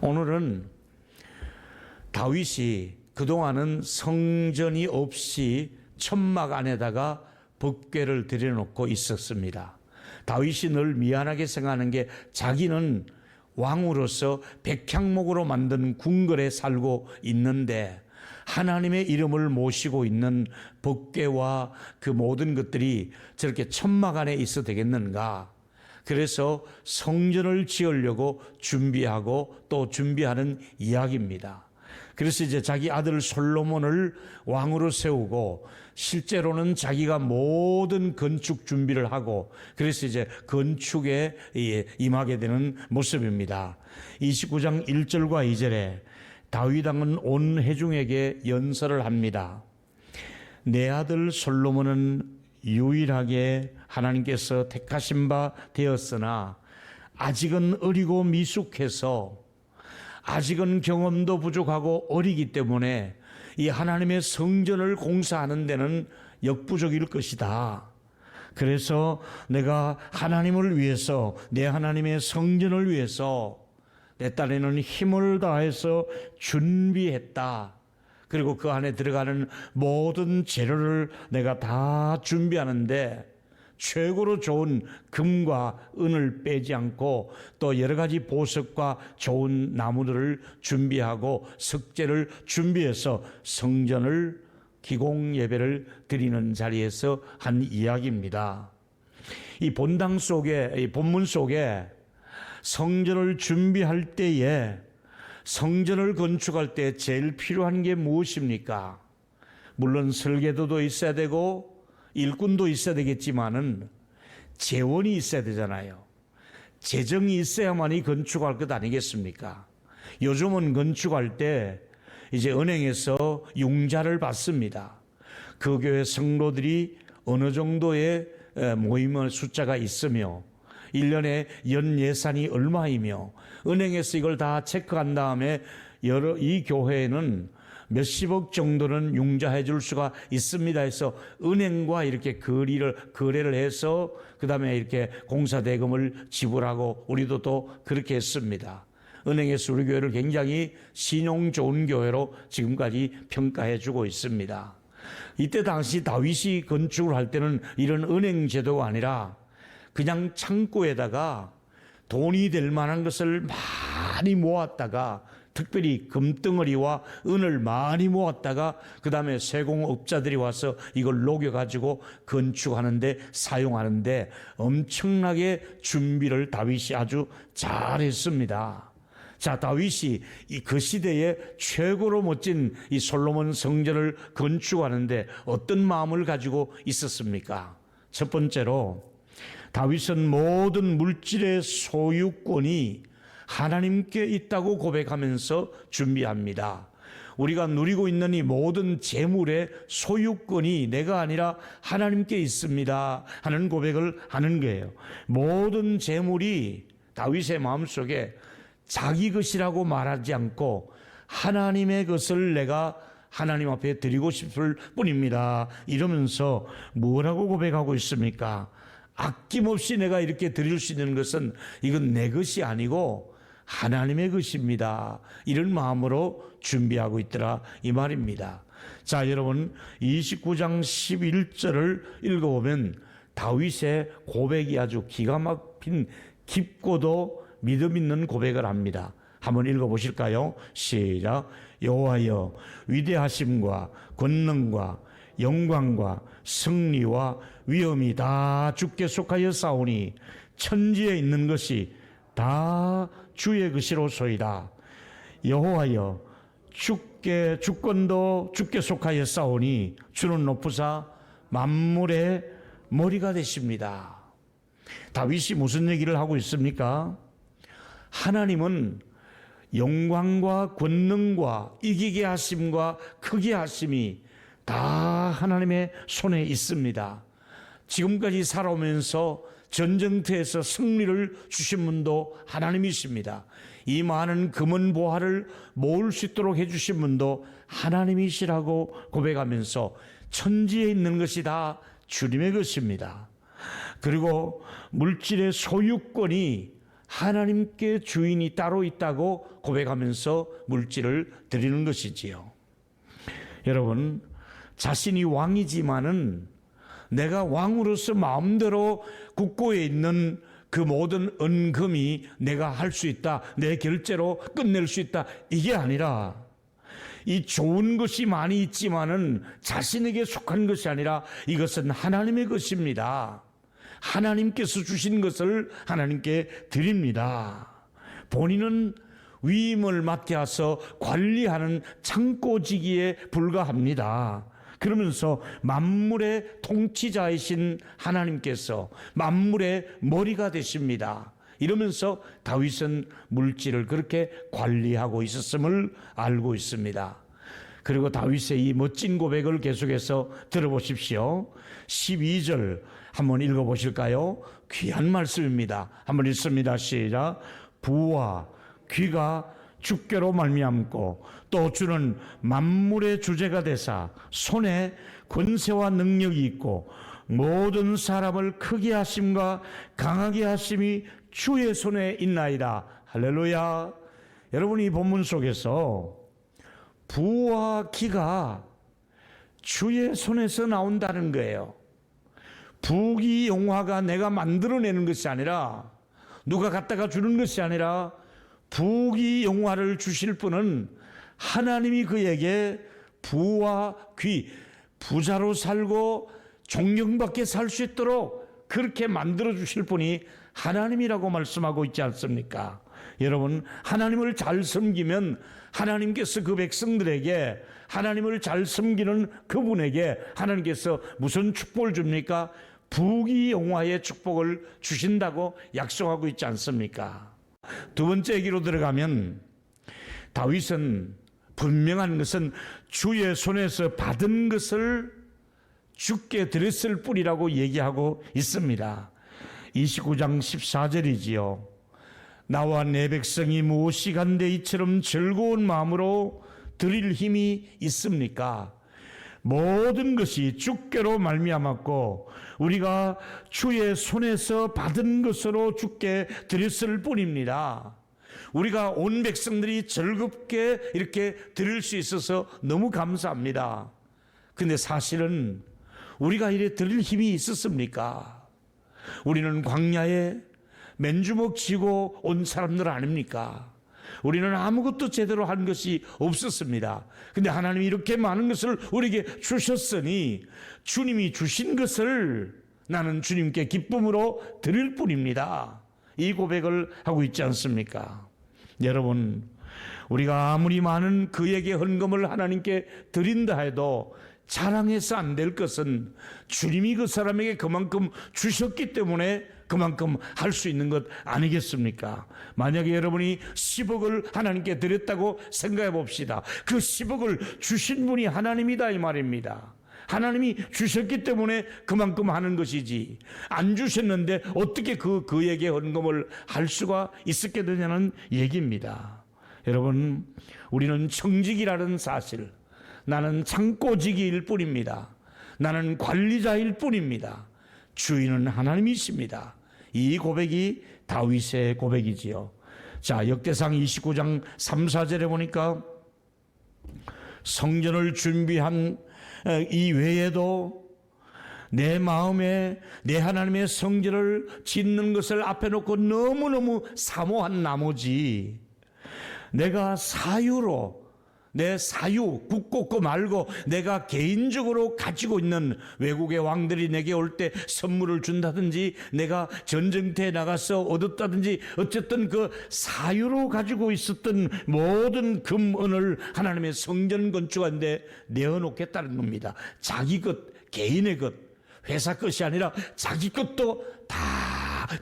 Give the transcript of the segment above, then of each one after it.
오늘은 다윗이 그동안은 성전이 없이 천막 안에다가 법궤를 들여놓고 있었습니다. 다윗이 늘 미안하게 생각하는 게 자기는 왕으로서 백향목으로 만든 궁궐에 살고 있는데 하나님의 이름을 모시고 있는 법궤와 그 모든 것들이 저렇게 천막 안에 있어도 되겠는가? 그래서 성전을 지으려고 준비하고 또 준비하는 이야기입니다. 그래서 이제 자기 아들 솔로몬을 왕으로 세우고 실제로는 자기가 모든 건축 준비를 하고 그래서 이제 건축에 임하게 되는 모습입니다. 29장 1절과 2절에 다윗 왕은 온 회중에게 연설을 합니다. 내 아들 솔로몬은 유일하게 하나님께서 택하신 바 되었으나 아직은 어리고 미숙해서 아직은 경험도 부족하고 어리기 때문에 이 하나님의 성전을 공사하는 데는 역부족일 것이다. 그래서 내가 하나님을 위해서 내 하나님의 성전을 위해서 내 딴에는 힘을 다해서 준비했다. 그리고 그 안에 들어가는 모든 재료를 내가 다 준비하는데 최고로 좋은 금과 은을 빼지 않고 또 여러 가지 보석과 좋은 나무들을 준비하고 석재를 준비해서 성전을 기공 예배를 드리는 자리에서 한 이야기입니다. 이 본당 속에, 이 본문 속에 성전을 준비할 때에 성전을 건축할 때 제일 필요한 게 무엇입니까? 물론 설계도도 있어야 되고 일꾼도 있어야 되겠지만은 재원이 있어야 되잖아요. 재정이 있어야만이 건축할 것 아니겠습니까? 요즘은 건축할 때 이제 은행에서 융자를 받습니다. 그 교회 성도들이 어느 정도의 모임의 숫자가 있으며 1년에 연 예산이 얼마이며 은행에서 이걸 다 체크한 다음에 이 교회에는 몇십억 정도는 융자해 줄 수가 있습니다 해서 은행과 이렇게 거래를 해서 그 다음에 이렇게 공사대금을 지불하고 우리도 또 그렇게 했습니다. 은행에서 우리 교회를 굉장히 신용 좋은 교회로 지금까지 평가해 주고 있습니다. 이때 당시 다윗이 건축을 할 때는 이런 은행 제도가 아니라 그냥 창고에다가 돈이 될 만한 것을 많이 모았다가 특별히 금덩어리와 은을 많이 모았다가 그 다음에 세공업자들이 와서 이걸 녹여가지고 건축하는데 사용하는데 엄청나게 준비를 다윗이 아주 잘했습니다. 자, 다윗이 그 시대에 최고로 멋진 이 솔로몬 성전을 건축하는데 어떤 마음을 가지고 있었습니까? 첫 번째로 다윗은 모든 물질의 소유권이 하나님께 있다고 고백하면서 준비합니다. 우리가 누리고 있는 이 모든 재물의 소유권이 내가 아니라 하나님께 있습니다 하는 고백을 하는 거예요. 모든 재물이 다윗의 마음속에 자기 것이라고 말하지 않고 하나님의 것을 내가 하나님 앞에 드리고 싶을 뿐입니다. 이러면서 뭐라고 고백하고 있습니까? 아낌없이 내가 이렇게 드릴 수 있는 것은 이건 내 것이 아니고 하나님의 것입니다. 이런 마음으로 준비하고 있더라 이 말입니다. 자, 여러분 29장 11절을 읽어보면 다윗의 고백이 아주 기가 막힌 깊고도 믿음 있는 고백을 합니다. 한번 읽어보실까요? 시작. 여호와여, 위대하심과 권능과 영광과 승리와 위엄이 다 주께 속하여 싸우니 천지에 있는 것이 다 주의 것이로소이다. 여호와여, 주권도 주께 속하여 싸우니 주는 높으사 만물의 머리가 되십니다. 다윗이 무슨 얘기를 하고 있습니까? 하나님은 영광과 권능과 이기게 하심과 크게 하심이 다 하나님의 손에 있습니다. 지금까지 살아오면서 전쟁터에서 승리를 주신 분도 하나님이십니다. 이 많은 금은 보화를 모을 수 있도록 해주신 분도 하나님이시라고 고백하면서 천지에 있는 것이 다 주님의 것입니다. 그리고 물질의 소유권이 하나님께 주인이 따로 있다고 고백하면서 물질을 드리는 것이지요. 여러분, 자신이 왕이지만은 내가 왕으로서 마음대로 국고에 있는 그 모든 은금이 내가 할 수 있다, 내 결제로 끝낼 수 있다, 이게 아니라 이 좋은 것이 많이 있지만은 자신에게 속한 것이 아니라 이것은 하나님의 것입니다. 하나님께서 주신 것을 하나님께 드립니다. 본인은 위임을 맡겨서 관리하는 창고지기에 불과합니다. 그러면서 만물의 통치자이신 하나님께서 만물의 머리가 되십니다. 이러면서 다윗은 물질을 그렇게 관리하고 있었음을 알고 있습니다. 그리고 다윗의 이 멋진 고백을 계속해서 들어보십시오. 12절 한번 읽어보실까요? 귀한 말씀입니다. 한번 읽습니다. 시작. 부와 귀가 주께로 말미암고 또 주는 만물의 주제가 되사 손에 권세와 능력이 있고 모든 사람을 크게 하심과 강하게 하심이 주의 손에 있나이다. 할렐루야. 여러분, 이 본문 속에서 부와 기가 주의 손에서 나온다는 거예요. 부귀 영화가 내가 만들어내는 것이 아니라, 누가 갖다가 주는 것이 아니라, 부귀 영화를 주실 분은 하나님이 그에게 부와 귀, 부자로 살고 존경받게 살 수 있도록 그렇게 만들어 주실 분이 하나님이라고 말씀하고 있지 않습니까? 여러분, 하나님을 잘 섬기면 하나님께서 그 백성들에게, 하나님을 잘 섬기는 그분에게 하나님께서 무슨 축복을 줍니까? 부귀 영화의 축복을 주신다고 약속하고 있지 않습니까? 두 번째 얘기로 들어가면, 다윗은 분명한 것은 주의 손에서 받은 것을 주께 드렸을 뿐이라고 얘기하고 있습니다. 29장 14절이지요. 나와 내 백성이 무엇이 간데 이처럼 즐거운 마음으로 드릴 힘이 있습니까? 모든 것이 주께로 말미암았고 우리가 주의 손에서 받은 것으로 주께 드렸을 뿐입니다. 우리가 온 백성들이 즐겁게 이렇게 드릴 수 있어서 너무 감사합니다. 근데 사실은 우리가 이래 드릴 힘이 있었습니까? 우리는 광야에 맨주먹 쥐고 온 사람들 아닙니까? 우리는 아무것도 제대로 한 것이 없었습니다. 근데 하나님이 이렇게 많은 것을 우리에게 주셨으니 주님이 주신 것을 나는 주님께 기쁨으로 드릴 뿐입니다. 이 고백을 하고 있지 않습니까? 여러분, 우리가 아무리 많은 그에게 헌금을 하나님께 드린다 해도 자랑해서 안 될 것은 주님이 그 사람에게 그만큼 주셨기 때문에 그만큼 할 수 있는 것 아니겠습니까? 만약에 여러분이 10억을 하나님께 드렸다고 생각해 봅시다. 그 10억을 주신 분이 하나님이다 이 말입니다. 하나님이 주셨기 때문에 그만큼 하는 것이지, 안 주셨는데 어떻게 그에게 헌금을 할 수가 있었게 되냐는 얘기입니다. 여러분, 우리는 청직이라는 사실, 나는 창고지기일 뿐입니다. 나는 관리자일 뿐입니다. 주인은 하나님이십니다. 이 고백이 다윗의 고백이지요. 자, 역대상 29장 3, 4절에 보니까 성전을 준비한 이 외에도 내 마음에 내 하나님의 성전을 짓는 것을 앞에 놓고 너무너무 사모한 나머지 내가 사유로, 내 사유, 국고 말고 내가 개인적으로 가지고 있는, 외국의 왕들이 내게 올 때 선물을 준다든지 내가 전쟁터에 나가서 얻었다든지 어쨌든 그 사유로 가지고 있었던 모든 금은을 하나님의 성전 건축하는데 내어놓겠다는 겁니다. 자기 것, 개인의 것, 회사 것이 아니라 자기 것도 다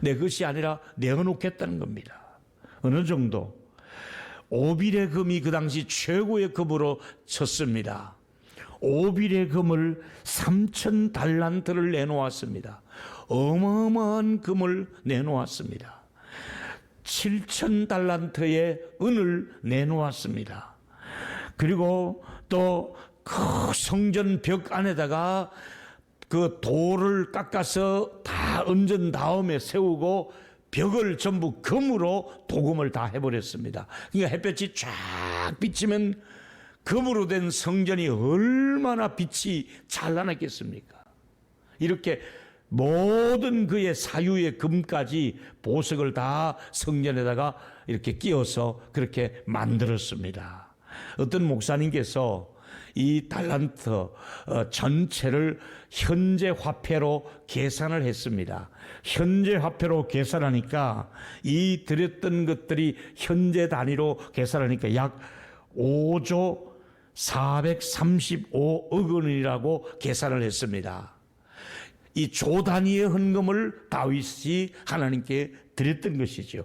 내 것이 아니라 내어놓겠다는 겁니다. 어느 정도? 오빌의 금이 그 당시 최고의 금으로 쳤습니다. 오빌의 금을 3,000달란트를 내놓았습니다. 어마어마한 금을 내놓았습니다. 7,000달란트의 은을 내놓았습니다. 그리고 또 그 성전 벽 안에다가 그 돌을 깎아서 다 얹은 다음에 세우고 벽을 전부 금으로 도금을 다 해버렸습니다. 그러니까 햇볕이 쫙 비치면 금으로 된 성전이 얼마나 빛이 찬란했겠습니까? 이렇게 모든 그의 사유의 금까지 보석을 다 성전에다가 이렇게 끼워서 그렇게 만들었습니다. 어떤 목사님께서 이 달란트 전체를 현재 화폐로 계산을 했습니다. 현재 화폐로 계산하니까 이 드렸던 것들이 현재 단위로 계산하니까 약 5조 435억 원이라고 계산을 했습니다. 이 조 단위의 헌금을 다윗이 하나님께 드렸던 것이죠.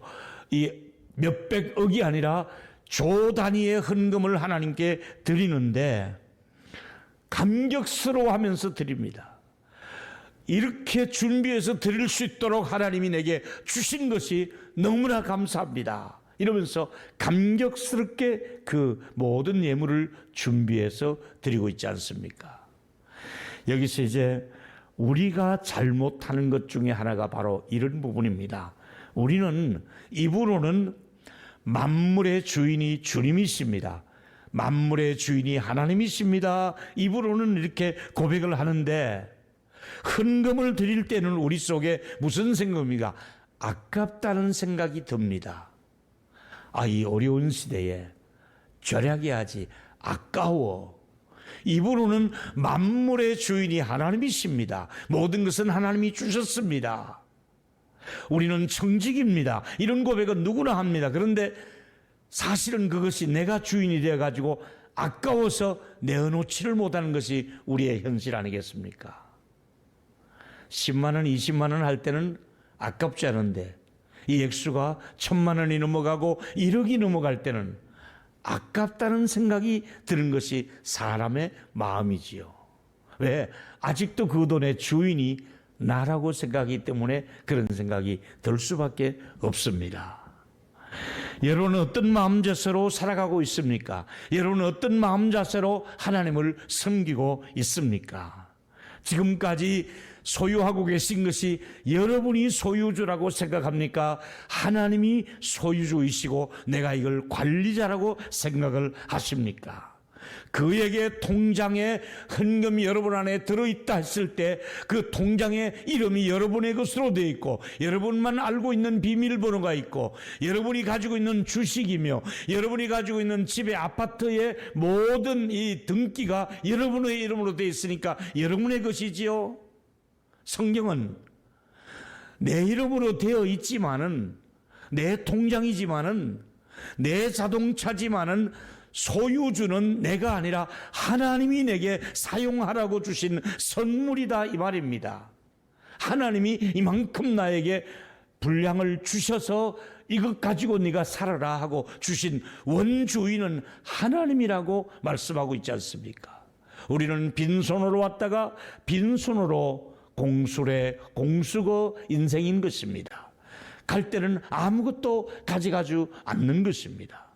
이 몇백억이 아니라 조 단위의 헌금을 하나님께 드리는데 감격스러워하면서 드립니다. 이렇게 준비해서 드릴 수 있도록 하나님이 내게 주신 것이 너무나 감사합니다. 이러면서 감격스럽게 그 모든 예물을 준비해서 드리고 있지 않습니까? 여기서 이제 우리가 잘못하는 것 중에 하나가 바로 이런 부분입니다. 우리는 입으로는 만물의 주인이 주님이십니다. 만물의 주인이 하나님이십니다. 입으로는 이렇게 고백을 하는데 헌금을 드릴 때는 우리 속에 무슨 생각입니까? 아깝다는 생각이 듭니다. 이 어려운 시대에 절약해야지, 아까워. 입으로는 만물의 주인이 하나님이십니다. 모든 것은 하나님이 주셨습니다. 우리는 청직입니다. 이런 고백은 누구나 합니다. 그런데 사실은 그것이 내가 주인이 되어가지고 아까워서 내어놓지를 못하는 것이 우리의 현실 아니겠습니까? 10만 원, 20만 원 할 때는 아깝지 않은데 이 액수가 1000만 원이 넘어가고 1억이 넘어갈 때는 아깝다는 생각이 드는 것이 사람의 마음이지요. 왜? 아직도 그 돈의 주인이 나라고 생각하기 때문에 그런 생각이 들 수밖에 없습니다. 여러분은 어떤 마음 자세로 살아가고 있습니까? 여러분은 어떤 마음 자세로 하나님을 섬기고 있습니까? 지금까지 소유하고 계신 것이 여러분이 소유주라고 생각합니까? 하나님이 소유주이시고 내가 이걸 관리자라고 생각을 하십니까? 그에게 통장에 헌금이 여러분 안에 들어있다 했을 때 그 통장에 이름이 여러분의 것으로 되어 있고 여러분만 알고 있는 비밀번호가 있고 여러분이 가지고 있는 주식이며 여러분이 가지고 있는 집의 아파트의 모든 이 등기가 여러분의 이름으로 되어 있으니까 여러분의 것이지요. 성경은 내 이름으로 되어 있지만은 내 통장이지만은 내 자동차지만은 소유주는 내가 아니라 하나님이 내게 사용하라고 주신 선물이다 이 말입니다. 하나님이 이만큼 나에게 분량을 주셔서 이것 가지고 네가 살아라 하고 주신 원주인은 하나님이라고 말씀하고 있지 않습니까? 우리는 빈손으로 왔다가 빈손으로 공수거 인생인 것입니다. 갈 때는 아무것도 가져가지 않는 것입니다.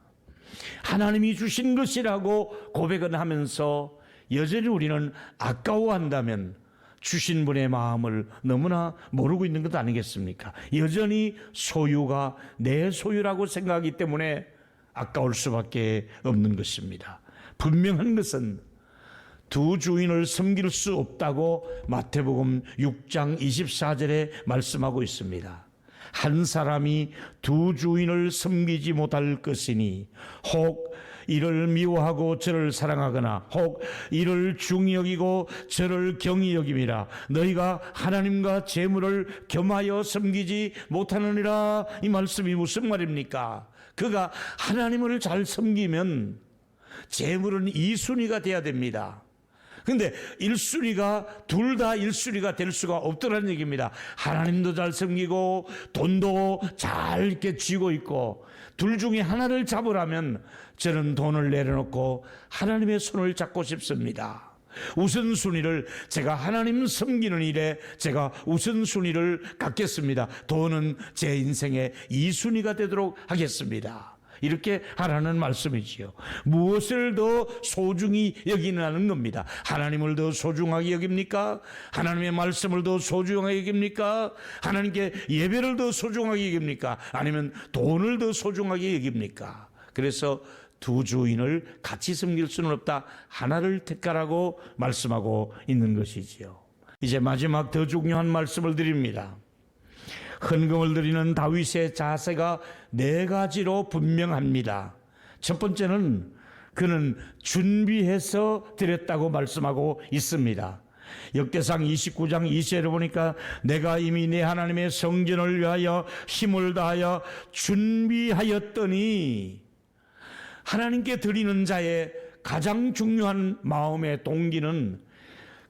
하나님이 주신 것이라고 고백은 하면서 여전히 우리는 아까워한다면 주신 분의 마음을 너무나 모르고 있는 것 아니겠습니까? 여전히 소유가 내 소유라고 생각하기 때문에 아까울 수밖에 없는 것입니다. 분명한 것은 두 주인을 섬길 수 없다고 마태복음 6장 24절에 말씀하고 있습니다. 한 사람이 두 주인을 섬기지 못할 것이니 혹 이를 미워하고 저를 사랑하거나 혹 이를 중히 여기고 저를 경히 여김이라. 너희가 하나님과 재물을 겸하여 섬기지 못하느니라. 이 말씀이 무슨 말입니까? 그가 하나님을 잘 섬기면 재물은 2순위가 돼야 됩니다. 근데 1순위가 둘 다 1순위가 될 수가 없더라는 얘기입니다. 하나님도 잘 섬기고 돈도 잘 이렇게 쥐고 있고 둘 중에 하나를 잡으라면 저는 돈을 내려놓고 하나님의 손을 잡고 싶습니다. 우선순위를 제가 하나님 섬기는 일에 제가 우선순위를 갖겠습니다. 돈은 제 인생의 2순위가 되도록 하겠습니다. 이렇게 하라는 말씀이지요. 무엇을 더 소중히 여기냐는 겁니다. 하나님을 더 소중하게 여깁니까? 하나님의 말씀을 더 소중하게 여깁니까? 하나님께 예배를 더 소중하게 여깁니까? 아니면 돈을 더 소중하게 여깁니까? 그래서 두 주인을 같이 섬길 수는 없다. 하나를 택하라고 말씀하고 있는 것이지요. 이제 마지막 더 중요한 말씀을 드립니다. 헌금을 드리는 다윗의 자세가 네 가지로 분명합니다. 첫 번째는 그는 준비해서 드렸다고 말씀하고 있습니다. 역대상 29장 2절에 보니까 내가 이미 내 하나님의 성전을 위하여 힘을 다하여 준비하였더니, 하나님께 드리는 자의 가장 중요한 마음의 동기는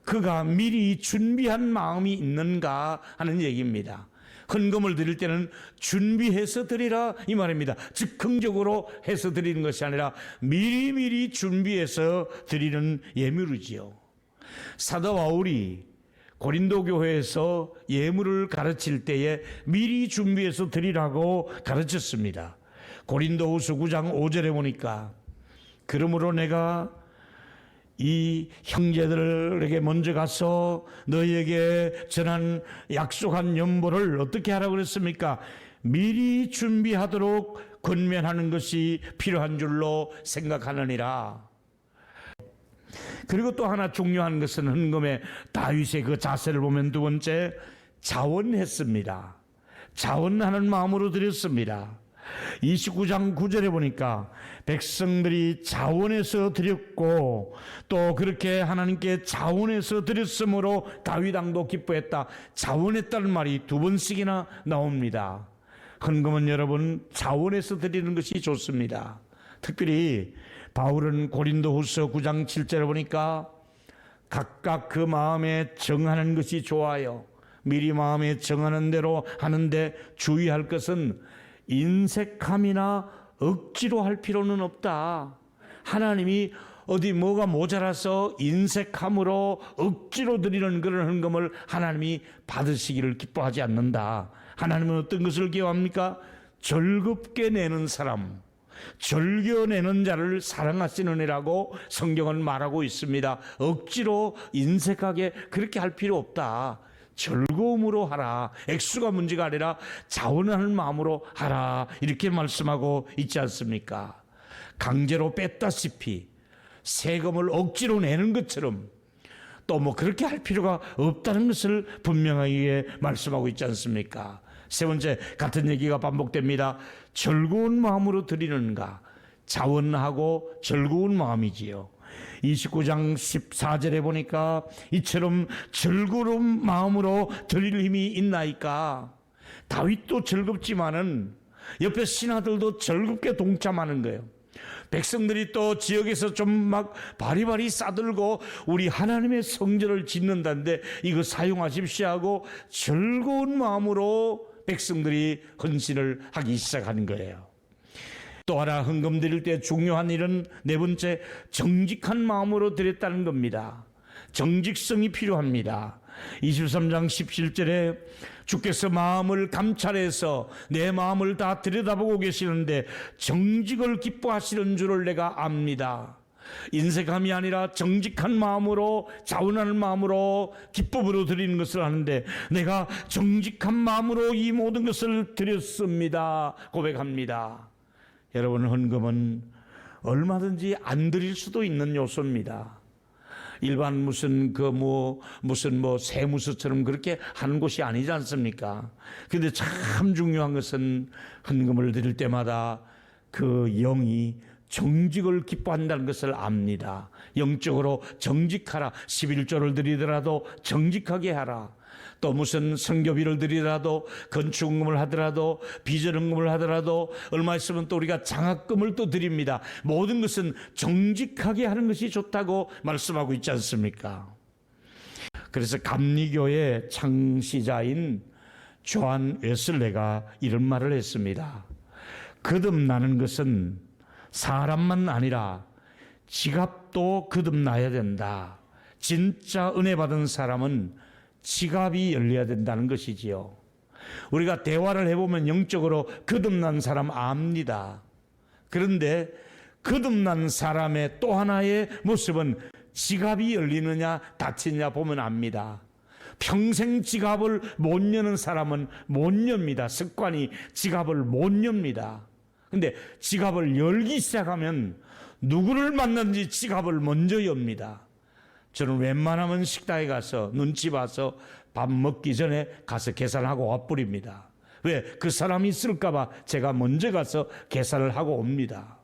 그가 미리 준비한 마음이 있는가 하는 얘기입니다. 헌금을 드릴 때는 준비해서 드리라 이 말입니다. 즉흥적으로 해서 드리는 것이 아니라 미리미리 준비해서 드리는 예물이지요. 사도 바울이 고린도 교회에서 예물을 가르칠 때에 미리 준비해서 드리라고 가르쳤습니다. 고린도후서 9장 5절에 보니까 그러므로 내가 이 형제들에게 먼저 가서 너희에게 전한 약속한 연보를 어떻게 하라고 그랬습니까? 미리 준비하도록 권면하는 것이 필요한 줄로 생각하느니라. 그리고 또 하나 중요한 것은 헌금의 다윗의 그 자세를 보면 두 번째, 자원했습니다. 자원하는 마음으로 드렸습니다. 29장 9절에 보니까 백성들이 자원해서 드렸고 또 그렇게 하나님께 자원해서 드렸으므로 다윗 왕도 기뻐했다. 자원했다는 말이 두 번씩이나 나옵니다. 헌금은 여러분 자원해서 드리는 것이 좋습니다. 특별히 바울은 고린도후서 9장 7절에 보니까 각각 그 마음에 정하는 것이 좋아요. 미리 마음에 정하는 대로 하는데 주의할 것은 인색함이나 억지로 할 필요는 없다. 하나님이 어디 뭐가 모자라서 인색함으로 억지로 드리는 그런 헌금을 하나님이 받으시기를 기뻐하지 않는다. 하나님은 어떤 것을 기뻐합니까? 즐겁게 내는 사람, 즐겨내는 자를 사랑하시느니라고 성경은 말하고 있습니다. 억지로 인색하게 그렇게 할 필요 없다. 즐거움으로 하라. 액수가 문제가 아니라 자원하는 마음으로 하라. 이렇게 말씀하고 있지 않습니까? 강제로 뺐다시피 세금을 억지로 내는 것처럼 또 뭐 그렇게 할 필요가 없다는 것을 분명하게 말씀하고 있지 않습니까? 세 번째, 같은 얘기가 반복됩니다. 즐거운 마음으로 드리는가? 자원하고 즐거운 마음이지요. 29장 14절에 보니까 이처럼 즐거운 마음으로 드릴 힘이 있나이까? 다윗도 즐겁지만은 옆에 신하들도 즐겁게 동참하는 거예요. 백성들이 또 지역에서 좀 막 바리바리 싸들고 우리 하나님의 성전을 짓는다는데 이거 사용하십시오 하고 즐거운 마음으로 백성들이 헌신을 하기 시작하는 거예요. 또 하나 헌금 드릴 때 중요한 일은 네 번째, 정직한 마음으로 드렸다는 겁니다. 정직성이 필요합니다. 23장 17절에 주께서 마음을 감찰해서 내 마음을 다 들여다보고 계시는데 정직을 기뻐하시는 줄을 내가 압니다. 인색함이 아니라 정직한 마음으로, 자원하는 마음으로, 기쁨으로 드리는 것을 하는데 내가 정직한 마음으로 이 모든 것을 드렸습니다 고백합니다. 여러분, 헌금은 얼마든지 안 드릴 수도 있는 요소입니다. 일반 무슨 세무서처럼 그렇게 하는 곳이 아니지 않습니까? 근데 참 중요한 것은 헌금을 드릴 때마다 그 영이 정직을 기뻐한다는 것을 압니다. 영적으로 정직하라. 11조를 드리더라도 정직하게 하라. 또 무슨 성교비를 드리더라도, 건축금을 하더라도, 비전헌금을 하더라도, 얼마 있으면 또 우리가 장학금을 또 드립니다. 모든 것은 정직하게 하는 것이 좋다고 말씀하고 있지 않습니까? 그래서 감리교의 창시자인 조한 웨슬레가 이런 말을 했습니다. 거듭나는 것은 사람만 아니라 지갑도 거듭나야 된다. 진짜 은혜 받은 사람은 지갑이 열려야 된다는 것이지요. 우리가 대화를 해보면 영적으로 거듭난 사람 압니다. 그런데 거듭난 사람의 또 하나의 모습은 지갑이 열리느냐 닫히느냐 보면 압니다. 평생 지갑을 못 여는 사람은 못 엽니다. 습관이 지갑을 못 엽니다. 근데 지갑을 열기 시작하면 누구를 만났는지 지갑을 먼저 엽니다. 저는 웬만하면 식당에 가서 눈치 봐서 밥 먹기 전에 가서 계산하고 와버립니다. 왜? 그 사람이 있을까봐 제가 먼저 가서 계산을 하고 옵니다.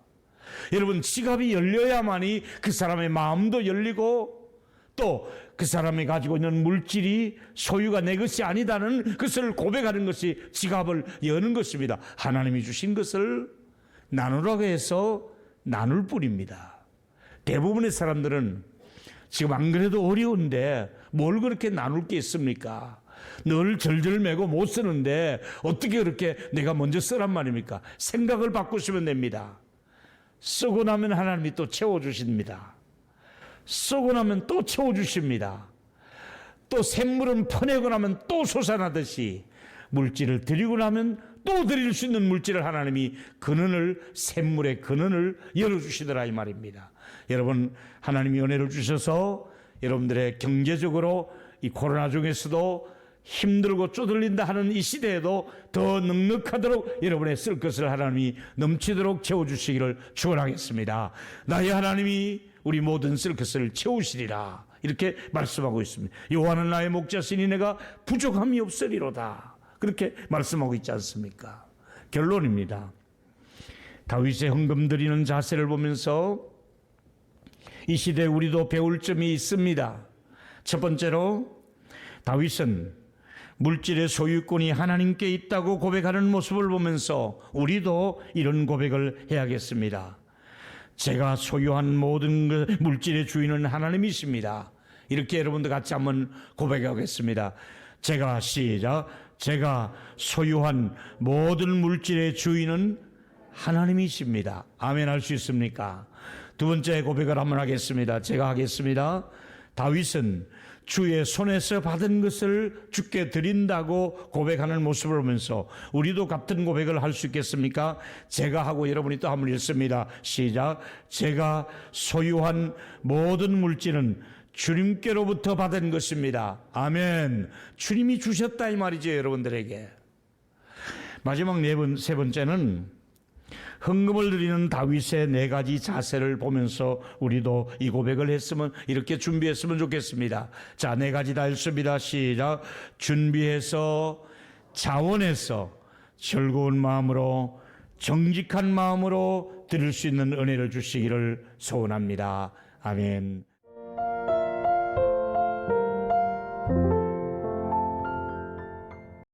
여러분, 지갑이 열려야만이 그 사람의 마음도 열리고 또 그 사람이 가지고 있는 물질이 소유가 내 것이 아니다는 것을 고백하는 것이 지갑을 여는 것입니다. 하나님이 주신 것을 나누라고 해서 나눌 뿐입니다. 대부분의 사람들은 지금 안 그래도 어려운데 뭘 그렇게 나눌 게 있습니까? 늘 절절매고 못 쓰는데 어떻게 그렇게 내가 먼저 쓰란 말입니까? 생각을 바꾸시면 됩니다. 쓰고 나면 하나님이 또 채워주십니다. 쓰고 나면 또 채워주십니다. 또 샘물은 퍼내고 나면 또 솟아나듯이 물질을 드리고 나면 또 드릴 수 있는 물질을 하나님이 샘물의 근원을 열어주시더라 이 말입니다. 여러분, 하나님이 은혜를 주셔서 여러분들의 경제적으로 이 코로나 중에서도 힘들고 쪼들린다 하는 이 시대에도 더 넉넉하도록 여러분의 쓸 것을 하나님이 넘치도록 채워주시기를 축원하겠습니다. 나의 하나님이 우리 모든 쓸 것을 채우시리라 이렇게 말씀하고 있습니다. 여호와는 나의 목자시니 내가 부족함이 없으리로다 그렇게 말씀하고 있지 않습니까? 결론입니다. 다윗의 헌금 드리는 자세를 보면서 이 시대에 우리도 배울 점이 있습니다. 첫 번째로 다윗은 물질의 소유권이 하나님께 있다고 고백하는 모습을 보면서 우리도 이런 고백을 해야겠습니다. 제가 소유한 모든 물질의 주인은 하나님이십니다. 이렇게 여러분들 같이 한번 고백하겠습니다. 제가 소유한 모든 물질의 주인은 하나님이십니다. 아멘 할 수 있습니까? 두 번째 고백을 한번 하겠습니다. 제가 하겠습니다. 다윗은 주의 손에서 받은 것을 주께 드린다고 고백하는 모습을 보면서 우리도 같은 고백을 할 수 있겠습니까? 제가 하고 여러분이 또 한번 읽습니다. 시작. 제가 소유한 모든 물질은 주님께로부터 받은 것입니다. 아멘. 주님이 주셨다 이 말이죠, 여러분들에게. 마지막 세 번째는 헌금을 드리는 다윗의 네 가지 자세를 보면서 우리도 이 고백을 했으면 이렇게 준비했으면 좋겠습니다. 자, 네 가지 다 읽습니다. 시작. 준비해서 자원해서 즐거운 마음으로 정직한 마음으로 드릴 수 있는 은혜를 주시기를 소원합니다. 아멘.